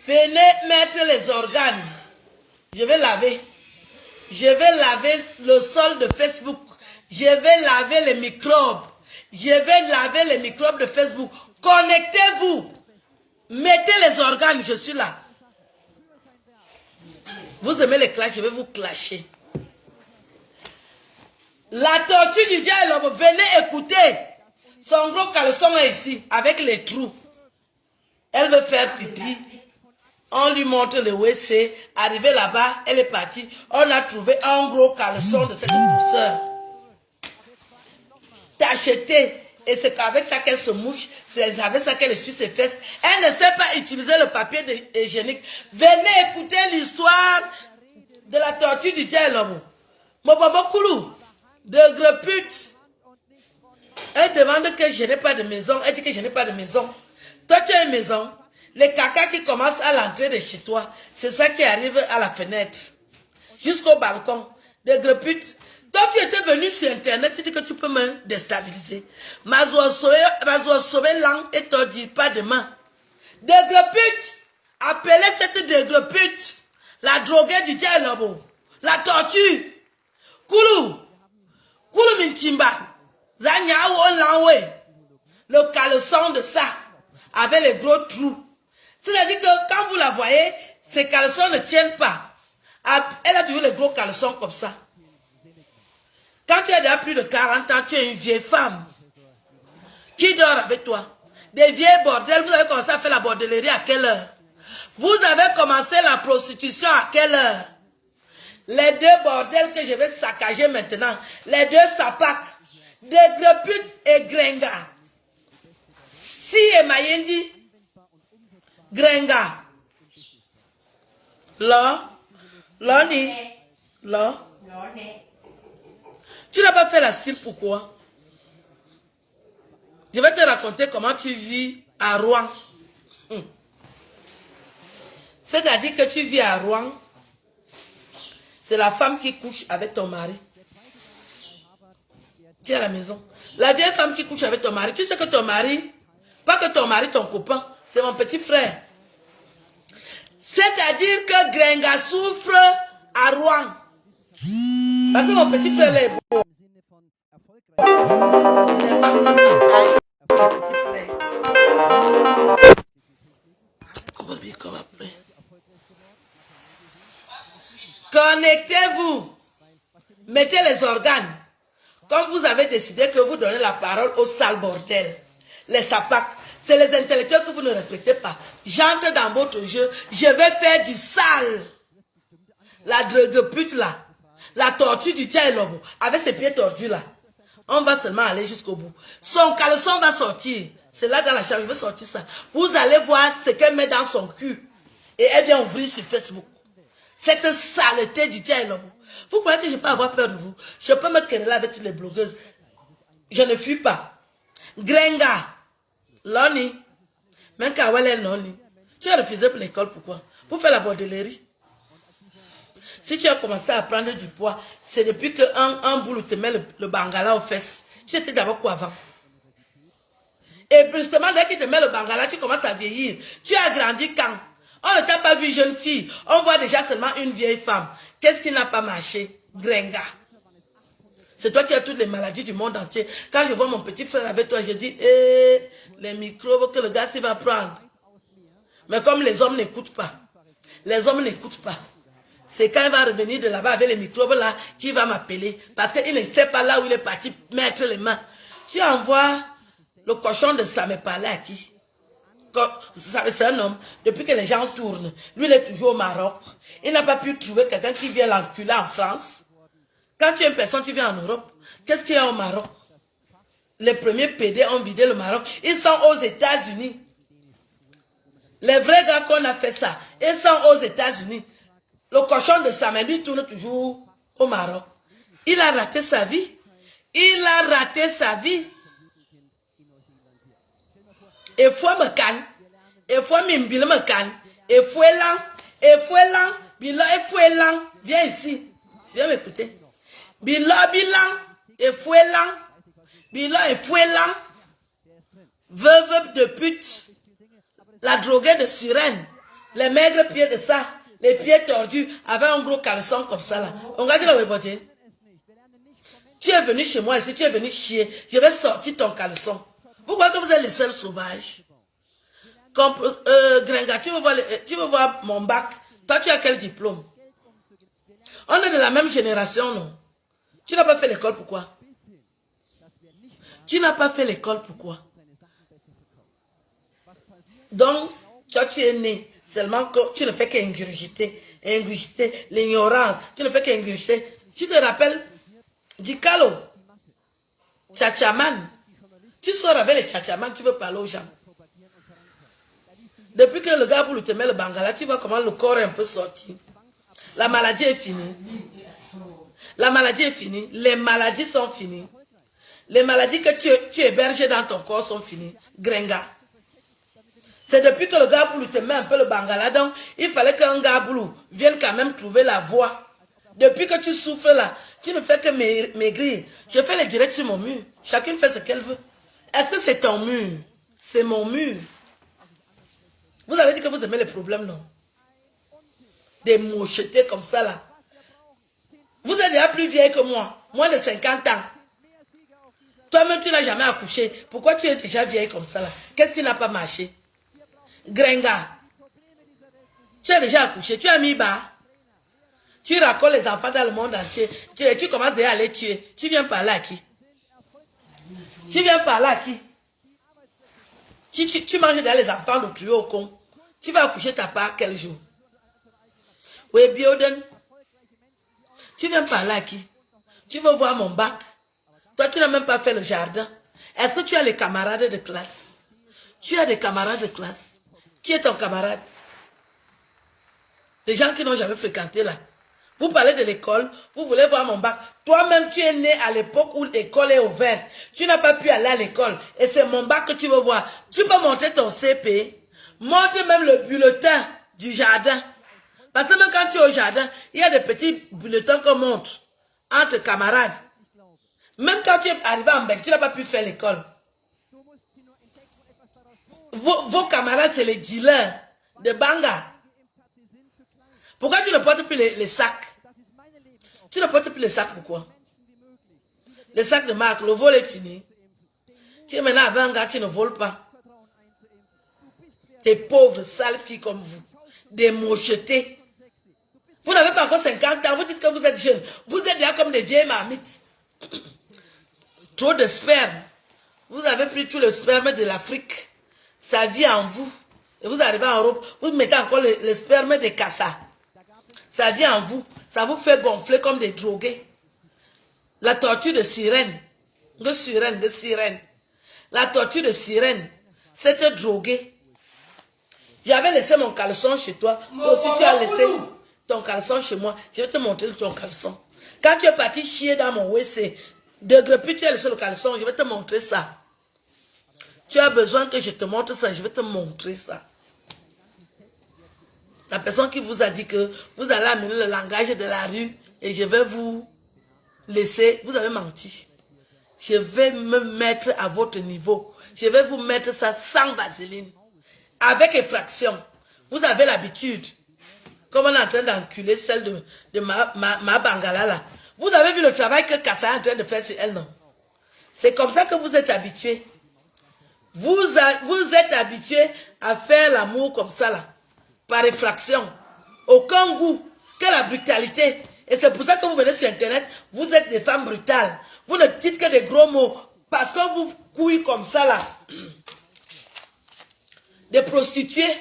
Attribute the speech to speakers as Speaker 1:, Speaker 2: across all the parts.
Speaker 1: Venez mettre les organes. Je vais laver. Je vais laver le sol de Facebook. Je vais laver les microbes. Je vais laver les microbes de Facebook. Connectez-vous. Mettez les organes, je suis là. Vous aimez les clashs, je vais vous clasher. La tortue du diable, venez écouter. Son gros caleçon est ici, avec les trous. Elle veut faire pipi. On lui montre le WC. Arrivé là-bas, elle est partie. On a trouvé un gros caleçon de cette grosseur. Tacheté. Et c'est avec ça qu'elle se mouche. C'est avec ça qu'elle essuie ses fesses. Elle ne sait pas utiliser le papier hygiénique. Venez écouter l'histoire de la tortue du diable. Mobobo Koulou, de gros pute. Elle demande que je n'ai pas de maison. Elle dit que je n'ai pas de maison. Toi, tu as une maison. Les caca qui commencent à l'entrée de chez toi, c'est ça qui arrive à la fenêtre. Jusqu'au balcon. Des gros putes. Toi, tu étais venu sur Internet, tu dis que tu peux me déstabiliser. Mazoua sauver langue et te dit pas demain. Des gros putes. Appelez cette des gros putes. La droguée du diable. La tortue. Koulou. Koulou Mintimba. Zanyao Lanwe. Le caleçon de ça. Avec les gros trous. C'est-à-dire que quand vous la voyez, ces caleçons ne tiennent pas. Elle a toujours les gros caleçons comme ça. Quand tu as déjà plus de 40 ans, tu es une vieille femme. Qui dort avec toi? Des vieilles bordels. Vous avez commencé à faire la bordellerie à quelle heure? Vous avez commencé la prostitution à quelle heure? Les deux bordels que je vais saccager maintenant. Les deux sapacs. Des greputes et grenga. Si et Mayendi. Grenga. Là. Loni. Là. Tu n'as pas fait la cire, pourquoi? Je vais te raconter comment tu vis à Rouen. C'est-à-dire que tu vis à Rouen. C'est la femme qui couche avec ton mari. Qui est à la maison. La vieille femme qui couche avec ton mari. Tu sais que ton mari, pas que ton mari, ton copain, c'est mon petit frère. C'est-à-dire que Grenga souffre à Rouen. Parce que mon petit frère est beau. On va bien comme après. Connectez-vous. Mettez les organes. Comme vous avez décidé que vous donnez la parole au sale bordel. Les sapacs. C'est les intellectuels que vous ne respectez pas. J'entre dans votre jeu. Je vais faire du sale. La drogue pute là. La tortue du diable. Avec ses pieds tordus là. On va seulement aller jusqu'au bout. Son caleçon va sortir. C'est là dans la chambre. Je vais sortir ça. Vous allez voir ce qu'elle met dans son cul. Et elle vient ouvrir sur Facebook. Cette saleté du diable. Vous croyez que je peux avoir peur de vous? Je peux me quereller avec toutes les blogueuses. Je ne fuis pas. Grenga. Loni. Même Kawale Loni. Tu as refusé pour l'école, pourquoi? Pour faire la bordellerie. Si tu as commencé à prendre du poids, c'est depuis qu'un boulot te met le bangala aux fesses. Tu étais d'abord quoi avant? Et justement, dès qu'il te met le bangala, tu commences à vieillir. Tu as grandi quand? On ne t'a pas vu jeune fille. On voit déjà seulement une vieille femme. Qu'est-ce qui n'a pas marché? Grenga. C'est toi qui as toutes les maladies du monde entier. Quand je vois mon petit frère avec toi, je dis, les microbes que le gars s'il va prendre. Mais comme les hommes n'écoutent pas, les hommes n'écoutent pas. C'est quand il va revenir de là-bas avec les microbes là qu'il va m'appeler. Parce qu'il ne sait pas là où il est parti mettre les mains. Tu envoies le cochon de ça me parler à qui? C'est un homme. Depuis que les gens tournent, lui il est toujours au Maroc. Il n'a pas pu trouver quelqu'un qui vient l'enculer en France. Quand tu es une personne, tu viens en Europe. Qu'est-ce qu'il y a au Maroc? Les premiers PD ont vidé le Maroc. Ils sont aux États-Unis. Les vrais gars qu'on a fait ça, ils sont aux États-Unis. Le cochon de Samuel, lui tourne toujours au Maroc. Il a raté sa vie. Il a raté sa vie. Et faut me canne. Et faut me canne. Et faut l'an. Et faut l'an. Bilan et faut l'an. Viens ici. Viens m'écouter. Bilan. Et faut l'an. Bilan et faut l'an. Veuve de pute. La droguée de sirène. Les maigres pieds de ça, les pieds tordus, avec un gros caleçon comme ça là. On regarde le weboté. Tu es venu chez moi ici, tu es venu chier. Je vais sortir ton caleçon. Vous croyez que vous êtes les seuls sauvages? Comme Gringa, tu veux voir mon bac. Toi, tu as quel diplôme? On est de la même génération, non? Tu n'as pas fait l'école, pourquoi? Tu n'as pas fait l'école, pourquoi? Donc, toi, tu es né. Seulement que tu ne fais qu'ingurgiter l'ignorance. Tu ne fais qu'ingurgiter. Tu te rappelles du Calo, Tchatchaman. Tu sors avec les Tchatchaman, tu veux parler aux gens. Depuis que le gars pour te met le bangala, tu vois comment le corps est un peu sorti. La maladie est finie. La maladie est finie. Les maladies sont finies. Les maladies que tu héberges dans ton corps sont finies. Gringa. C'est depuis que le gars pour te met un peu le bangala, donc il fallait qu'un gars boulou vienne quand même trouver la voie. Depuis que tu souffres là, tu ne fais que maigrir. Je fais les directs sur mon mur. Chacune fait ce qu'elle veut. Est-ce que c'est ton mur? C'est mon mur. Vous avez dit que vous aimez les problèmes, non? Des mochetés comme ça là. Vous êtes déjà plus vieille que moi. Moins de 50 ans. Toi-même, tu n'as jamais accouché. Pourquoi tu es déjà vieille comme ça là? Qu'est-ce qui n'a pas marché? Gringa. Tu as déjà accouché. Tu as mis bas. Tu racoles les enfants dans le monde entier. Tu commences déjà à les tuer. Tu viens parler à qui? Tu viens parler à qui? Tu manges dans les enfants de plus haut con. Tu vas accoucher ta part quel jour? Oui, Bioden. Tu viens parler à qui? Tu veux voir mon bac? Toi, tu n'as même pas fait le jardin. Est-ce que tu as les camarades de classe? Tu as des camarades de classe. Qui est ton camarade? Les gens qui n'ont jamais fréquenté là. Vous parlez de l'école, vous voulez voir mon bac. Toi-même, tu es né à l'époque où l'école est ouverte. Tu n'as pas pu aller à l'école. Et c'est mon bac que tu veux voir. Tu peux montrer ton CP. Montre même le bulletin du jardin. Parce que même quand tu es au jardin, il y a des petits bulletins qu'on montre entre camarades. Même quand tu es arrivé en bec, tu n'as pas pu faire l'école. Vos camarades, c'est les dealers de Banga. Pourquoi tu ne portes plus les sacs? Tu ne portes plus les sacs, pourquoi? Les sacs de marque, le vol est fini. Tu es maintenant avec un gars qui ne vole pas. Des pauvres, sales filles comme vous. Des mochetés. Vous n'avez pas encore 50 ans, vous dites que vous êtes jeune. Vous êtes là comme des vieilles marmites. Trop de sperme. Vous avez pris tout le sperme de l'Afrique. Ça vit en vous. Et vous arrivez en Europe, vous mettez encore le sperme des Kassa. Ça vient en vous. Ça vous fait gonfler comme des drogués. La tortue de sirène. De sirène. La tortue de sirène. C'était drogué. J'avais laissé mon caleçon chez toi. Toi aussi, tu as laissé ton caleçon chez moi. Je vais te montrer ton caleçon. Quand tu es parti chier dans mon WC, depuis tu as laissé le caleçon, je vais te montrer ça. Tu as besoin que je te montre ça, je vais te montrer ça. La personne qui vous a dit que vous allez amener le langage de la rue et je vais vous laisser, vous avez menti. Je vais me mettre à votre niveau. Je vais vous mettre ça sans vaseline. Avec effraction. Vous avez l'habitude. Comme on est en train d'enculer celle de ma bangala là. Vous avez vu le travail que Kassa est en train de faire sur elle, non? C'est comme ça que vous êtes habitués. Vous êtes habitués à faire l'amour comme ça là. Par effraction. Aucun goût. Que la brutalité. Et c'est pour ça que vous venez sur internet. Vous êtes des femmes brutales. Vous ne dites que des gros mots. Parce que vous couillez comme ça là. Des prostituées.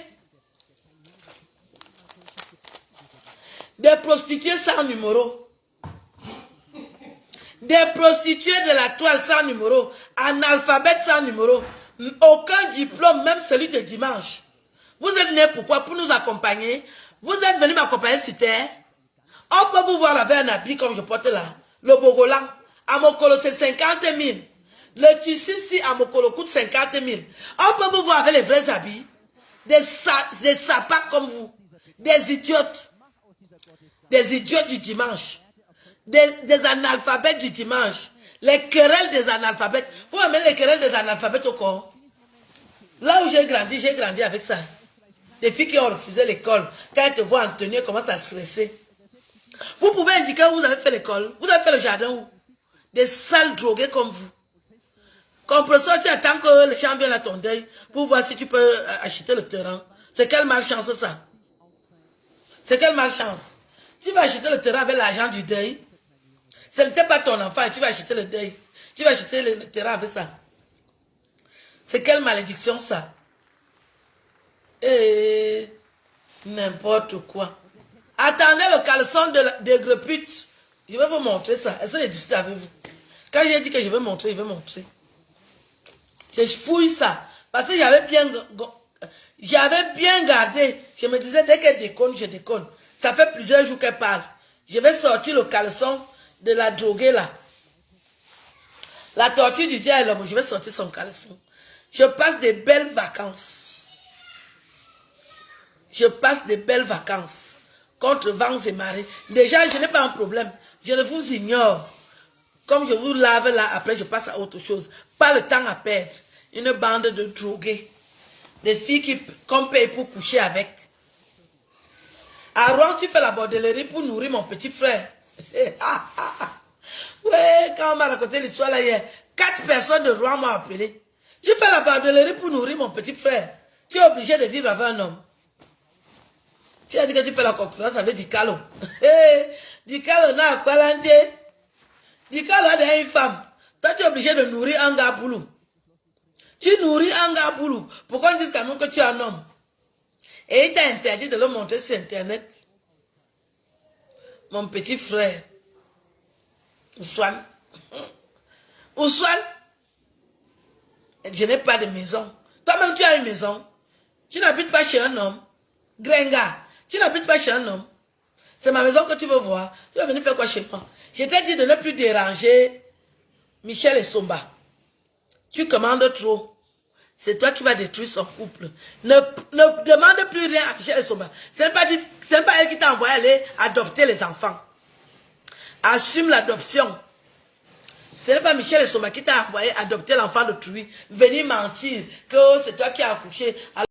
Speaker 1: Des prostituées sans numéro. Des prostituées de la toile sans numéro. Analphabètes sans numéro. Aucun diplôme, même celui de dimanche. Vous êtes nés pourquoi? Pour nous accompagner. Vous êtes venus m'accompagner sur terre. On peut vous voir avec un habit comme je porte là. Le Bogolan. À Mokolo, c'est 50 000. Le tissu ici à Mokolo coûte 50 000. On peut vous voir avec les vrais habits. Des sapacs comme vous. Des idiotes. Des idiotes du dimanche. Des analphabètes du dimanche. Les querelles des analphabètes. Vous amenez les querelles des analphabètes au corps. Là où j'ai grandi avec ça. Des filles qui ont refusé l'école, quand elles te voient en tenue, elles commencent à stresser. Vous pouvez indiquer où vous avez fait l'école. Vous avez fait le jardin où? Des sales drogués comme vous. Compresseur, tu attends que les gens viennent à ton deuil pour voir si tu peux acheter le terrain. C'est quelle malchance ça? C'est quelle malchance? Tu vas acheter le terrain avec l'argent du deuil. Ce n'était pas ton enfant et tu vas acheter le deuil. Tu vas acheter le terrain avec ça. C'est quelle malédiction ça? Et n'importe quoi. Attendez le caleçon des greputes. Je vais vous montrer ça. Est-ce que j'ai discuté avec vous? Quand j'ai dit que je vais montrer, je vais montrer. Je fouille ça. Parce que j'avais bien gardé. Je me disais, dès qu'elle déconne, je déconne. Ça fait plusieurs jours qu'elle parle. Je vais sortir le caleçon de la droguée là. La tortue du diable, je vais sortir son caleçon. Je passe des belles vacances. Je passe des belles vacances. Contre vents et marées. Déjà, je n'ai pas un problème. Je ne vous ignore. Comme je vous lave là, après je passe à autre chose. Pas le temps à perdre. Une bande de drogués. Des filles qu'on paye pour coucher avec. À Rouen, tu fais la bordellerie pour nourrir mon petit frère. Ouais, quand on m'a raconté l'histoire là hier, 4 personnes de Rouen m'ont appelé. Tu fais la bordellerie pour nourrir mon petit frère. Tu es obligé de vivre avec un homme. Tu as dit que tu fais la concurrence avec Dicalo. Dicalo n'a quoi l'entier. Dicalo a une femme. Toi, tu es obligé de nourrir un gars boulou. Tu nourris un gars boulou. Pourquoi on dit quand même que tu es un homme? Et il t'a interdit de le montrer sur Internet. Mon petit frère. Ousouane. Ousouane. Je n'ai pas de maison. Toi-même, tu as une maison. Tu n'habites pas chez un homme. Grenga. Tu n'habites pas chez un homme. C'est ma maison que tu veux voir. Tu vas venir faire quoi chez moi? Je t'ai dit de ne plus déranger Michel et Somba. Tu commandes trop. C'est toi qui vas détruire son couple. Ne demande plus rien à Michel et Somba. Ce n'est pas elle qui t'a envoyé aller adopter les enfants. Assume l'adoption. Ce n'est pas Michel et Somba qui t'a envoyé adopter l'enfant de Trouy. Venir mentir que c'est toi qui as accouché. Alors